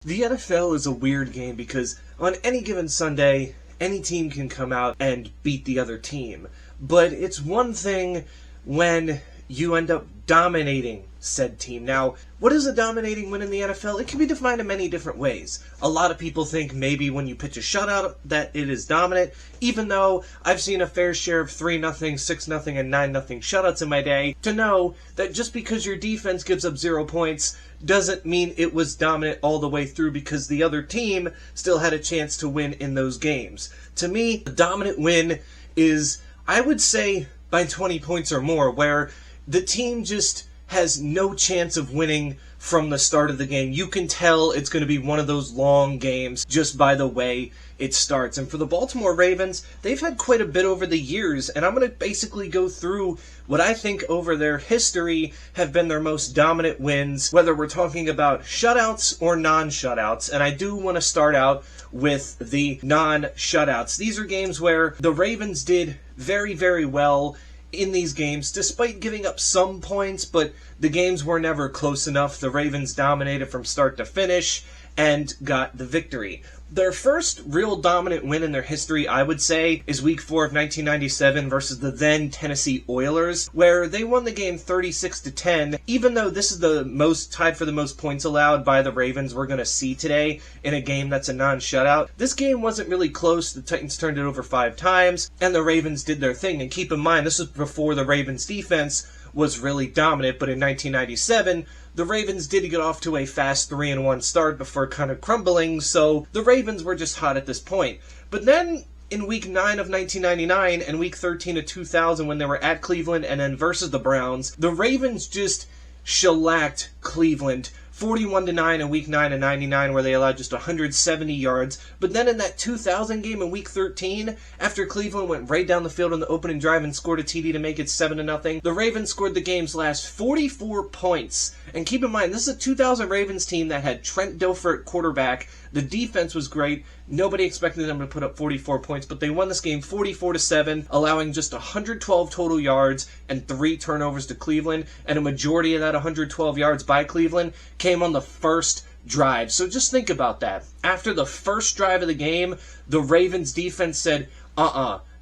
The NFL is a weird game because on any given Sunday, any team can come out and beat the other team. But it's one thing when you end up dominating said team. Now, what is a dominating win in the NFL? It can be defined in many different ways. A lot of people think maybe when you pitch a shutout that it is dominant, even though I've seen a fair share of 3-0, 6-0, and 9-0 shutouts in my day, to know that just because your defense gives up 0 points doesn't mean it was dominant all the way through, because the other team still had a chance to win in those games. To me, a dominant win is, I would say, by 20 points or more, where the team just has no chance of winning from the start of the game. You can tell it's going to be one of those long games just by the way it starts. And for the Baltimore Ravens, they've had quite a bit over the years, and I'm going to basically go through what I think over their history have been their most dominant wins, whether we're talking about shutouts or non-shutouts. And I do want to start out with the non-shutouts. These are games where the Ravens did very, very well in these games, despite giving up some points, but the games were never close enough. The Ravens dominated from start to finish and got the victory. Their first real dominant win in their history, I would say, is Week 4 of 1997 versus the then Tennessee Oilers, where they won the game 36-10, even though this is the most tied for the most points allowed by the Ravens we're going to see today in a game that's a non-shutout. This game wasn't really close. The Titans turned it over 5 times, and the Ravens did their thing. And keep in mind, this was before the Ravens defense was really dominant, but in 1997, the Ravens did get off to a fast 3-1 start before kind of crumbling, so the Ravens were just hot at this point. But then, in Week 9 of 1999 and Week 13 of 2000, when they were at Cleveland and then versus the Browns, the Ravens just shellacked Cleveland 41-9 in Week 9 of 99, where they allowed just 170 yards. But then in that 2000 game in Week 13, after Cleveland went right down the field on the opening drive and scored a TD to make it 7-0, the Ravens scored the game's last 44 points. And keep in mind, this is a 2000 Ravens team that had Trent Dilfer at quarterback. The defense was great. Nobody expected them to put up 44 points, but they won this game 44-7, allowing just 112 total yards and 3 turnovers to Cleveland, and a majority of that 112 yards by Cleveland came on the first drive. So just think about that. After the first drive of the game, the Ravens defense said,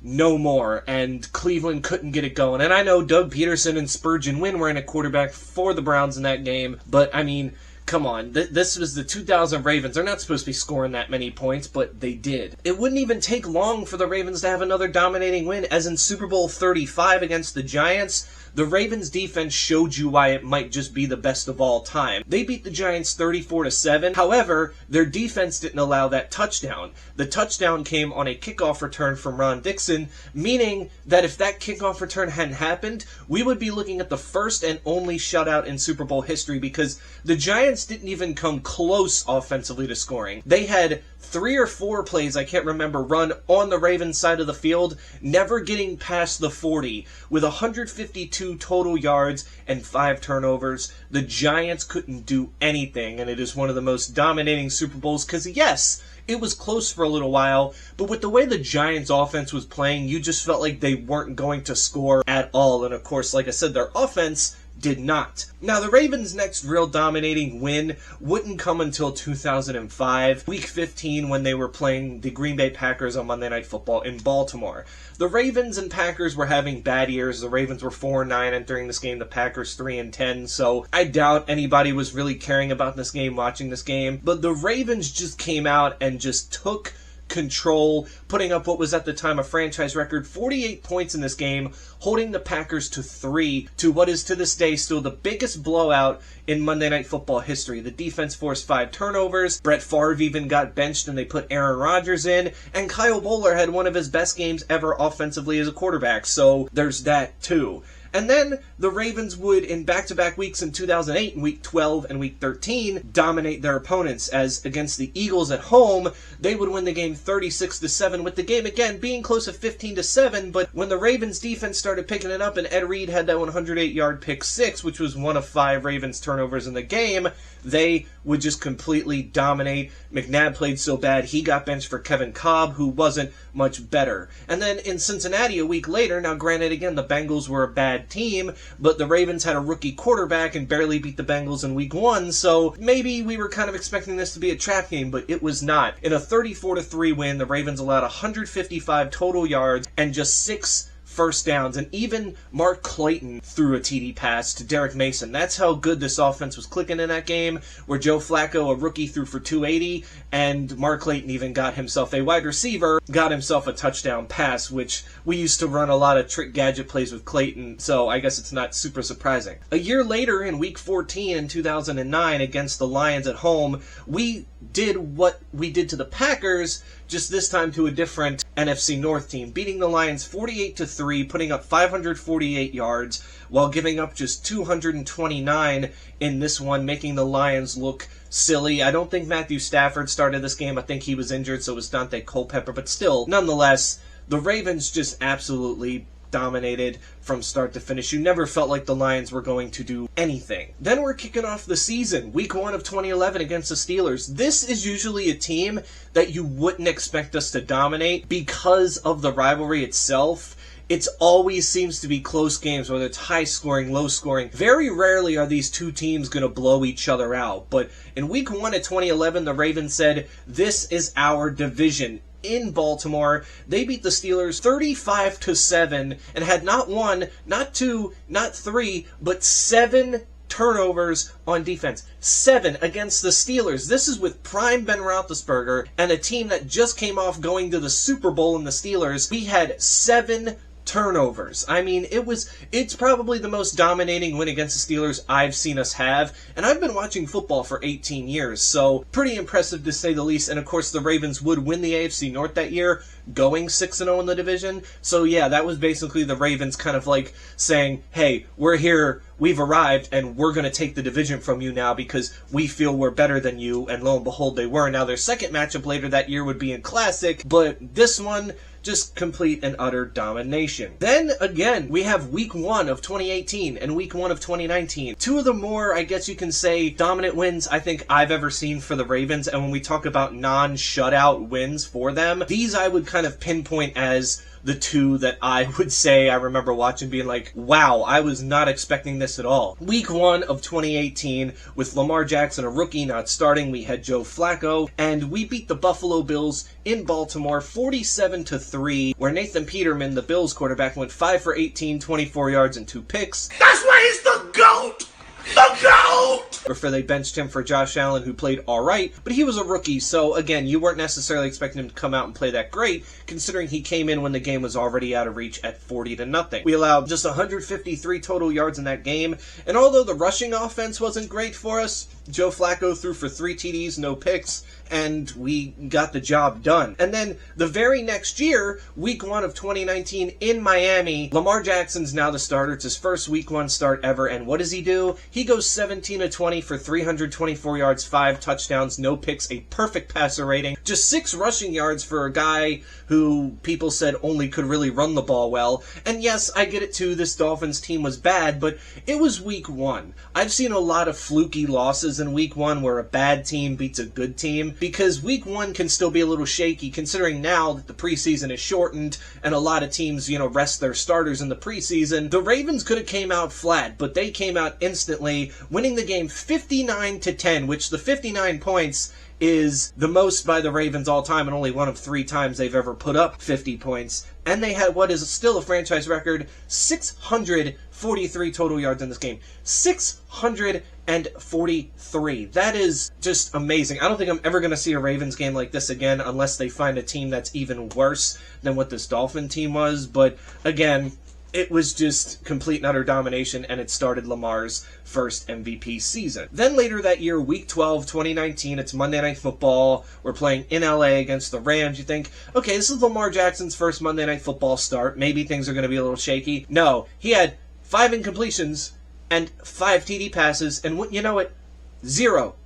no more, and Cleveland couldn't get it going. And I know Doug Peterson and Spurgeon Wynn were in a quarterback for the Browns in that game, but I mean, come on, this was the 2000 Ravens. They're not supposed to be scoring that many points, but they did. It wouldn't even take long for the Ravens to have another dominating win, as in Super Bowl 35 against the Giants. The Ravens defense showed you why it might just be the best of all time. They beat the Giants 34-7. However, their defense didn't allow that touchdown. The touchdown came on a kickoff return from Ron Dixon, meaning that if that kickoff return hadn't happened, we would be looking at the first and only shutout in Super Bowl history, because the Giants didn't even come close offensively to scoring. They had 3 or 4 plays, I can't remember, run on the Ravens side of the field, never getting past the 40, with 152 total yards and 5 turnovers. The Giants couldn't do anything, and it is one of the most dominating Super Bowls, because yes, it was close for a little while, but with the way the Giants offense was playing, you just felt like they weren't going to score at all. And of course, like I said, their offense did not. Now, the Ravens' next real dominating win wouldn't come until 2005, Week 15, when they were playing the Green Bay Packers on Monday Night Football in Baltimore. The Ravens and Packers were having bad years. The Ravens were 4-9 entering this game, the Packers 3-10, so I doubt anybody was really caring about this game, watching this game. But the Ravens just came out and just took control, putting up what was at the time a franchise record 48 points in this game, holding the Packers to 3, to what is to this day still the biggest blowout in Monday Night Football history. The defense forced 5 turnovers, Brett Favre even got benched and they put Aaron Rodgers in, and Kyle Bowler had one of his best games ever offensively as a quarterback, so there's that too. And then the Ravens would, in back-to-back weeks in 2008, in Week 12 and Week 13, dominate their opponents, as against the Eagles at home, they would win the game 36-7, with the game again being close to 15-7, but when the Ravens defense started picking it up and Ed Reed had that 108-yard pick 6, which was one of 5 Ravens turnovers in the game, they would just completely dominate. McNabb played so bad, he got benched for Kevin Kolb, who wasn't much better. And then in Cincinnati a week later, now granted again the Bengals were a bad bad team, but the Ravens had a rookie quarterback and barely beat the Bengals in week 1, so maybe we were kind of expecting this to be a trap game, but it was not. In a 34-3 win, the Ravens allowed 155 total yards and just 6 first downs, and even Mark Clayton threw a TD pass to Derek Mason. That's how good this offense was clicking in that game, where Joe Flacco, a rookie, threw for 280, and Mark Clayton even got himself a wide receiver, got himself a touchdown pass, which we used to run a lot of trick gadget plays with Clayton, so I guess it's not super surprising. A year later, in week 14 in 2009 against the Lions at home, we did what we did to the Packers, just this time to a different NFC North team, beating the Lions 48-3, putting up 548 yards, while giving up just 229 in this one, making the Lions look silly. I don't think Matthew Stafford started this game. I think he was injured, so it was Dante Culpepper, but still, nonetheless, the Ravens just absolutely dominated from start to finish. You never felt like the Lions were going to do anything. Then we're kicking off the season, week 1 of 2011 against the Steelers. This is usually a team that you wouldn't expect us to dominate because of the rivalry itself. It always seems to be close games, whether it's high scoring, low scoring. Very rarely are these two teams going to blow each other out. But in week 1 of 2011, the Ravens said, "This is our division." In Baltimore, they beat the Steelers 35-7 and had not 1, not 2, not 3, but 7 turnovers on defense. 7 against the Steelers. This is with prime Ben Roethlisberger and a team that just came off going to the Super Bowl in the Steelers. We had 7 turnovers. I mean, it's probably the most dominating win against the Steelers I've seen us have, and I've been watching football for 18 years, so pretty impressive to say the least. And of course, the Ravens would win the AFC North that year, going 6-0 in the division. So yeah, that was basically the Ravens kind of like saying, "Hey, we're here, we've arrived, and we're going to take the division from you now because we feel we're better than you." And lo and behold, they were. Now their second matchup later that year would be in Classic, but this one, just complete and utter domination. Then again, we have week 1 of 2018 and week 1 of 2019. Two of the more, I guess you can say, dominant wins I think I've ever seen for the Ravens. And when we talk about non-shutout wins for them, these I would kind of pinpoint as the two that I would say I remember watching being like, wow, I was not expecting this at all. Week 1 of 2018, with Lamar Jackson, a rookie, not starting, we had Joe Flacco, and we beat the Buffalo Bills in Baltimore 47-3, where Nathan Peterman, the Bills quarterback, went 5 for 18, 24 yards and 2 picks. That's why he's the GOAT! The GOAT! Before they benched him for Josh Allen, who played alright, but he was a rookie, so again, you weren't necessarily expecting him to come out and play that great, considering he came in when the game was already out of reach at 40-0. We allowed just 153 total yards in that game, and although the rushing offense wasn't great for us, Joe Flacco threw for 3 TDs, no picks, and we got the job done. And then the very next year, week 1 of 2019 in Miami, Lamar Jackson's now the starter. It's his first week 1 start ever, and what does he do? He goes 17-20 for 324 yards, 5 touchdowns, no picks, a perfect passer rating, just 6 rushing yards for a guy who people said only could really run the ball well. And yes, I get it too, this Dolphins team was bad, but it was week 1. I've seen a lot of fluky losses in week 1 where a bad team beats a good team, because week 1 can still be a little shaky, considering now that the preseason is shortened and a lot of teams, rest their starters in the preseason. The Ravens could have came out flat, but they came out instantly, winning the game 59-10, which the 59 points is the most by the Ravens all time, and only one of 3 times they've ever put up 50 points. And they had what is still a franchise record, 643 total yards in this game. 643. That is just amazing. I don't think I'm ever going to see a Ravens game like this again unless they find a team that's even worse than what this Dolphin team was. But again, it was just complete and utter domination, and it started Lamar's first MVP season. Then later that year, week 12, 2019, it's Monday Night Football. We're playing in LA against the Rams. You think, okay, this is Lamar Jackson's first Monday Night Football start. Maybe things are going to be a little shaky. No, he had 5 incompletions and 5 TD passes, and you know what? Zero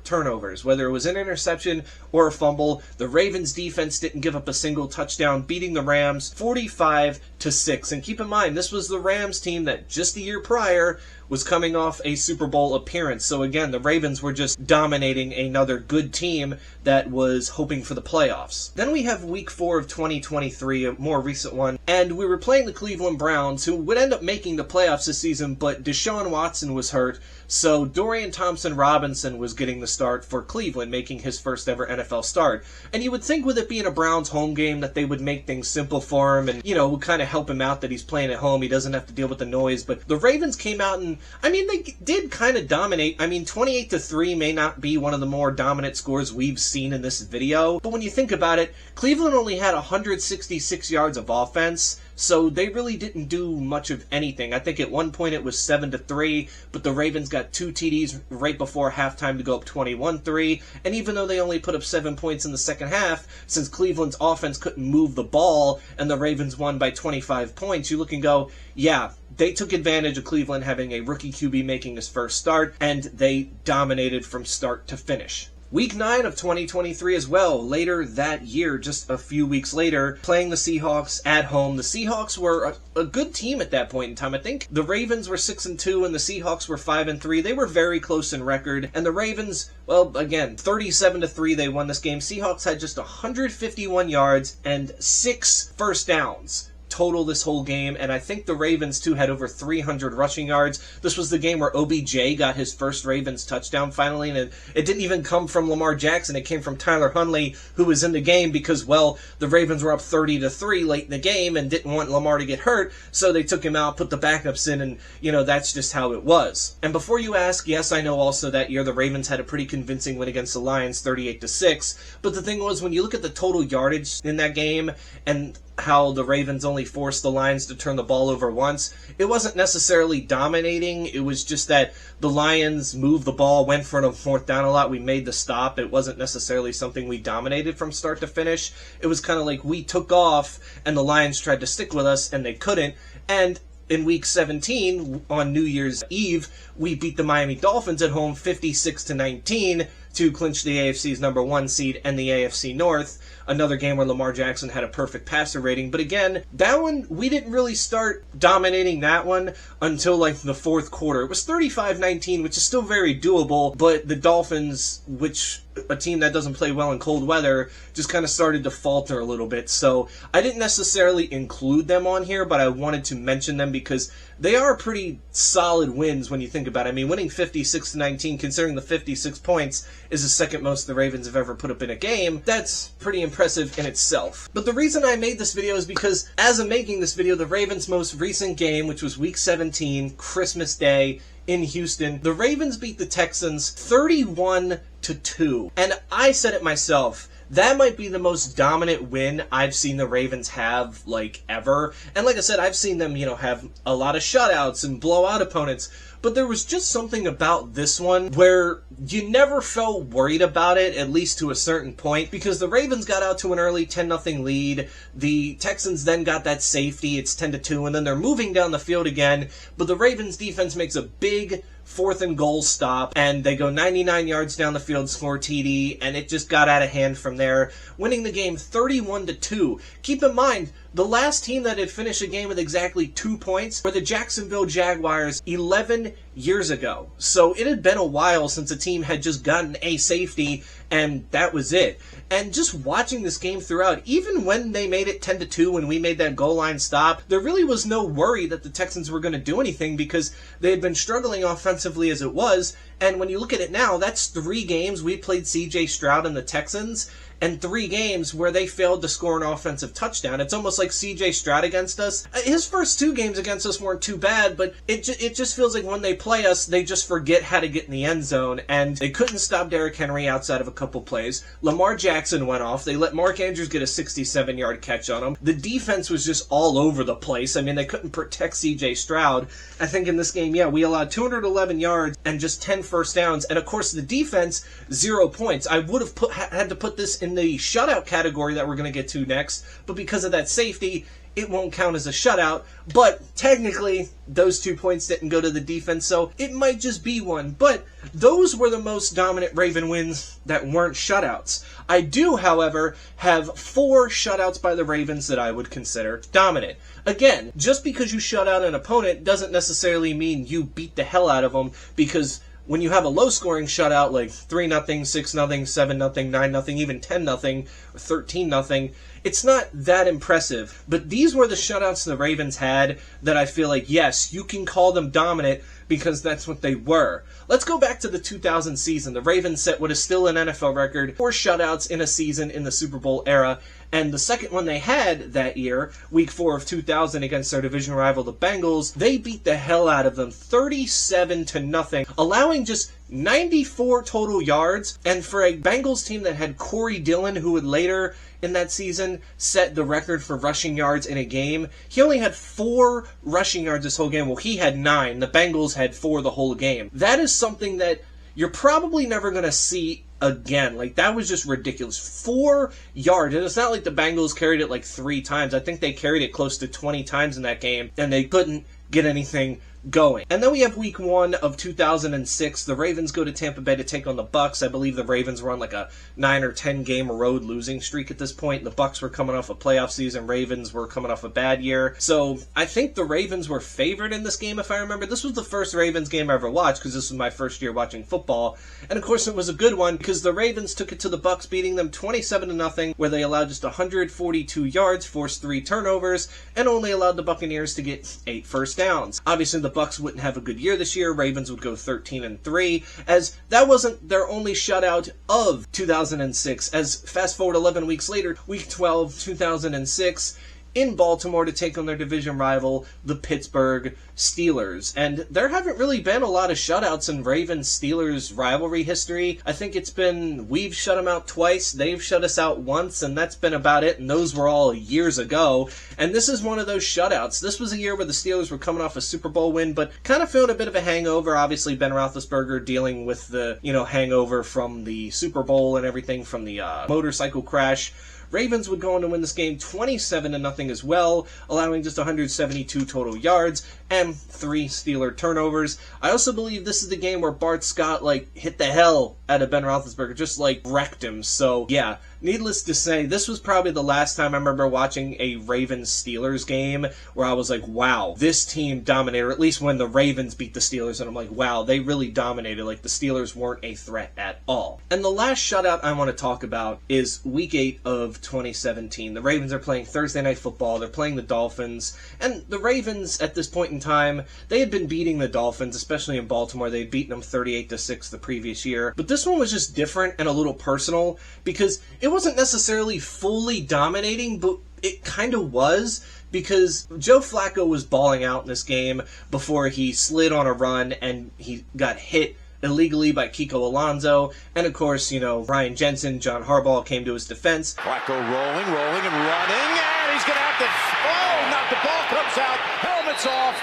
turnovers, whether it was an interception or a fumble. The Ravens defense didn't give up a single touchdown, beating the Rams 45-6. And keep in mind, this was the Rams team that just the year prior was coming off a Super Bowl appearance. So again, the Ravens were just dominating another good team that was hoping for the playoffs. Then we have week 4 of 2023, a more recent one, and we were playing the Cleveland Browns, who would end up making the playoffs this season, but Deshaun Watson was hurt, so Dorian Thompson-Robinson was getting the start for Cleveland, making his first ever NFL start. And you would think with it being a Browns home game that they would make things simple for him and, would kind of help him out that he's playing at home. He doesn't have to deal with the noise. But the Ravens came out and, they did kind of dominate. 28-3 may not be one of the more dominant scores we've seen in this video. But when you think about it, Cleveland only had 166 yards of offense. So they really didn't do much of anything. I think at one point it was 7-3, but the Ravens got 2 TDs right before halftime to go up 21-3. And even though they only put up 7 points in the second half, since Cleveland's offense couldn't move the ball and the Ravens won by 25 points, you look and go, yeah, they took advantage of Cleveland having a rookie QB making his first start, and they dominated from start to finish. Week 9 of 2023 as well, later that year, just a few weeks later, playing the Seahawks at home. The Seahawks were a good team at that point in time. I think the Ravens were 6-2 and the Seahawks were 5-3. They were very close in record. And the Ravens, well, again, 37-3 they won this game. Seahawks had just 151 yards and 6 first downs total this whole game, and I think the Ravens too had over 300 rushing yards. This was the game where OBJ got his first Ravens touchdown finally, and it didn't even come from Lamar Jackson. It came from Tyler Huntley, who was in the game because, well, the Ravens were up 30-3 late in the game and didn't want Lamar to get hurt, so they took him out, put the backups in, and, that's just how it was. And before you ask, yes, I know also that year the Ravens had a pretty convincing win against the Lions, 38-6, but the thing was, when you look at the total yardage in that game and how the Ravens only forced the Lions to turn the ball over once, it wasn't necessarily dominating. It was just that the Lions moved the ball, went for it on 4th down a lot. We made the stop. It wasn't necessarily something we dominated from start to finish. It was kind of like we took off and the Lions tried to stick with us and they couldn't. And in week 17, on New Year's Eve, we beat the Miami Dolphins at home 56-19 to clinch the AFC's number 1 seed and the AFC North. Another game where Lamar Jackson had a perfect passer rating. But again, that one, we didn't really start dominating that one until like the 4th quarter. It was 35-19, which is still very doable, but the Dolphins, which a team that doesn't play well in cold weather, just kind of started to falter a little bit. So I didn't necessarily include them on here, but I wanted to mention them because they are pretty solid wins when you think about it. Winning 56-19, considering the 56 points is the second most the Ravens have ever put up in a game, that's pretty impressive in itself. But the reason I made this video is because, as I'm making this video, the Ravens' most recent game, which was Week 17, Christmas Day, in Houston, the Ravens beat the Texans 31-2. And I said it myself, that might be the most dominant win I've seen the Ravens have, ever. And like I said, I've seen them, have a lot of shutouts and blow out opponents. But there was just something about this one where you never felt worried about it, at least to a certain point, because the Ravens got out to an early 10-0 lead. The Texans then got that safety. It's 10-2, and then they're moving down the field again. But the Ravens defense makes a big 4th and goal stop, and they go 99 yards down the field, score TD, and it just got out of hand from there, winning the game 31-2. Keep in mind, the last team that had finished a game with exactly 2 points were the Jacksonville Jaguars 11 years ago. So it had been a while since a team had just gotten a safety, and that was it. And just watching this game throughout, even when they made it 10-2, when we made that goal line stop, there really was no worry that the Texans were going to do anything because they had been struggling offensively as it was. And when you look at it now, that's 3 games we played C.J. Stroud and the Texans, and 3 games where they failed to score an offensive touchdown. It's almost like C.J. Stroud against us. His first 2 games against us weren't too bad, but it just feels like when they play us, they just forget how to get in the end zone, and they couldn't stop Derrick Henry outside of a couple plays. Lamar Jackson went off. They let Mark Andrews get a 67-yard catch on him. The defense was just all over the place. They couldn't protect C.J. Stroud. I think in this game, we allowed 211 yards and just 10 first downs, and of course the defense, 0 points. I would have had to put this in the shutout category that we're going to get to next, but because of that safety, it won't count as a shutout, but technically those 2 points didn't go to the defense, so it might just be one. But those were the most dominant Raven wins that weren't shutouts. I do, however, have 4 shutouts by the Ravens that I would consider dominant. Again, just because you shut out an opponent doesn't necessarily mean you beat the hell out of them, because when you have a low-scoring shutout like 3-0, 6-0, 7-0, 9-0, even 10-0, or 13-0, it's not that impressive. But these were the shutouts the Ravens had that I feel like, yes, you can call them dominant because that's what they were. Let's go back to the 2000 season. The Ravens set what is still an NFL record, 4 shutouts in a season in the Super Bowl era. And the second one they had that year, week 4 of 2000 against their division rival, the Bengals, they beat the hell out of them 37-0, allowing just 94 total yards. And for a Bengals team that had Corey Dillon, who would later in that season set the record for rushing yards in a game, he only had 4 rushing yards this whole game. Well, he had 9. The Bengals had 4 the whole game. That is something that you're probably never going to see again. Like, that was just ridiculous. 4 yards. And it's not like the Bengals carried it like 3 times. I think they carried it close to 20 times in that game, and they couldn't get anything going. And then we have week 1 of 2006. The Ravens go to Tampa Bay to take on the Bucks. I believe the Ravens were on like a 9 or 10 game road losing streak at this point. The Bucks were coming off a playoff season. Ravens were coming off a bad year. So I think the Ravens were favored in this game, if I remember. This was the first Ravens game I ever watched because this was my first year watching football. And of course it was a good one because the Ravens took it to the Bucks, beating them 27-0, where they allowed just 142 yards, forced 3 turnovers, and only allowed the Buccaneers to get 8 first downs. Obviously the Bucks wouldn't have a good year this year. Ravens would go 13-3, as that wasn't their only shutout of 2006. As fast forward 11 weeks later, week 12, 2006, in Baltimore to take on their division rival, the Pittsburgh Steelers. And there haven't really been a lot of shutouts in Ravens-Steelers rivalry history. I think it's been, we've shut them out twice, they've shut us out once, and that's been about it, and those were all years ago. And this is one of those shutouts. This was a year where the Steelers were coming off a Super Bowl win, but kind of feeling a bit of a hangover. Obviously, Ben Roethlisberger dealing with the, hangover from the Super Bowl and everything from the motorcycle crash. Ravens would go on to win this game 27-0 as well, allowing just 172 total yards and 3 Steeler turnovers. I also believe this is the game where Bart Scott, hit the hell out of Ben Roethlisberger, just, wrecked him. So, yeah, needless to say, this was probably the last time I remember watching a Ravens-Steelers game where I was like, wow, this team dominated, or at least when the Ravens beat the Steelers, and I'm like, wow, they really dominated. The Steelers weren't a threat at all. And the last shutout I want to talk about is Week 8 of 2017. The Ravens are playing Thursday Night Football. They're playing the Dolphins. And the Ravens, at this point in time, they had been beating the Dolphins, especially in Baltimore. They had beaten them 38-6 the previous year. But this one was just different and a little personal because it wasn't necessarily fully dominating, but it kind of was, because Joe Flacco was balling out in this game before he slid on a run and he got hit illegally by Kiko Alonso. And of course, Ryan Jensen, John Harbaugh came to his defense. Flacco rolling and running, and he's going to have to... Oh, not the ball comes out. Helmet's off.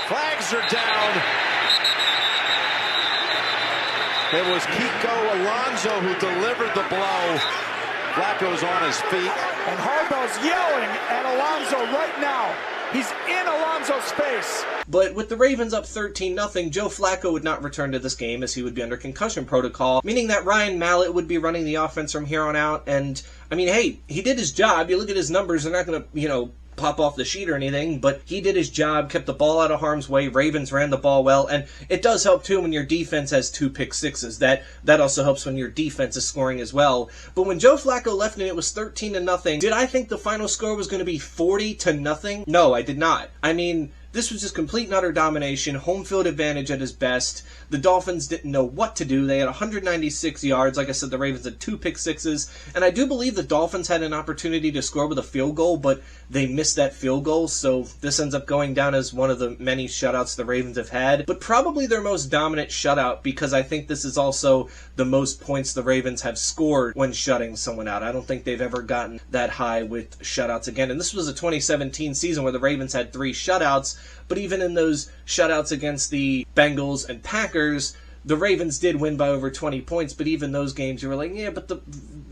Flags are down. It was Kiko Alonso who delivered the blow. Flacco's on his feet. And Harbaugh's yelling at Alonso right now. He's in Alonso's face. But with the Ravens up 13-0, Joe Flacco would not return to this game as he would be under concussion protocol, meaning that Ryan Mallett would be running the offense from here on out. And, hey, he did his job. You look at his numbers, they're not going to, pop off the sheet or anything, but he did his job, kept the ball out of harm's way. Ravens ran the ball well, and it does help too when your defense has 2 pick sixes. That also helps when your defense is scoring as well. But when Joe Flacco left and it was 13-0, did I think the final score was going to be 40-0? No, I did not. This was just complete and utter domination, home field advantage at his best. The Dolphins didn't know what to do. They had 196 yards. Like I said, the Ravens had 2 pick sixes. And I do believe the Dolphins had an opportunity to score with a field goal, but they missed that field goal. So this ends up going down as one of the many shutouts the Ravens have had. But probably their most dominant shutout, because I think this is also the most points the Ravens have scored when shutting someone out. I don't think they've ever gotten that high with shutouts again. And this was a 2017 season where the Ravens had 3 shutouts. But even in those shutouts against the Bengals and Packers, the Ravens did win by over 20 points, but even those games you were like, yeah, but the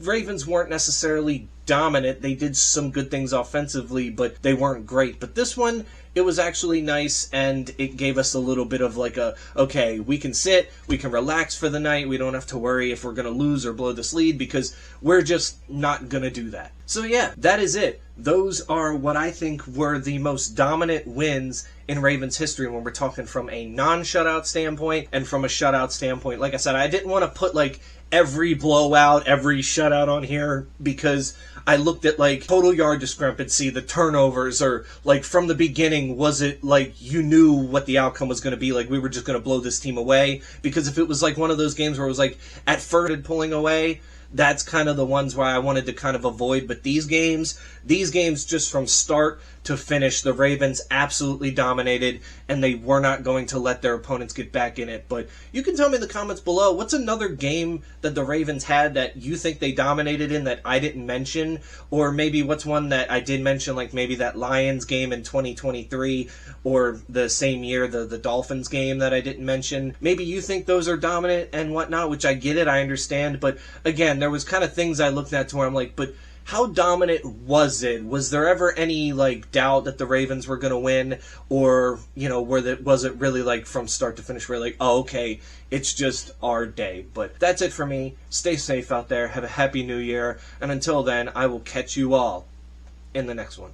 Ravens weren't necessarily dominant. They did some good things offensively, but they weren't great. But this one, it was actually nice, and it gave us a little bit of like okay, we can sit, we can relax for the night, we don't have to worry if we're going to lose or blow this lead, because we're just not going to do that. So yeah, that is it. Those are what I think were the most dominant wins in Ravens history when we're talking from a non-shutout standpoint and from a shutout standpoint. Like I said, I didn't want to put like every blowout, every shutout on here, because I looked at like total yard discrepancy, the turnovers, or like from the beginning, was it like you knew what the outcome was going to be, like we were just going to blow this team away? Because if it was like one of those games where it was like at first pulling away, that's kind of the ones where I wanted to kind of avoid. But these games just from start to finish, the Ravens absolutely dominated, and they were not going to let their opponents get back in it. But you can tell me in the comments below, what's another game that the Ravens had that you think they dominated in that I didn't mention? Or maybe what's one that I did mention, like maybe that Lions game in 2023, or the same year, the Dolphins game that I didn't mention. Maybe you think those are dominant and whatnot, which I get it, I understand. But again, there was kind of things I looked at to where I'm like, but how dominant was it? Was there ever any like doubt that the Ravens were going to win? Or, you know, was it really like from start to finish where like, oh, okay, it's just our day? But that's it for me. Stay safe out there. Have a happy new year. And until then, I will catch you all in the next one.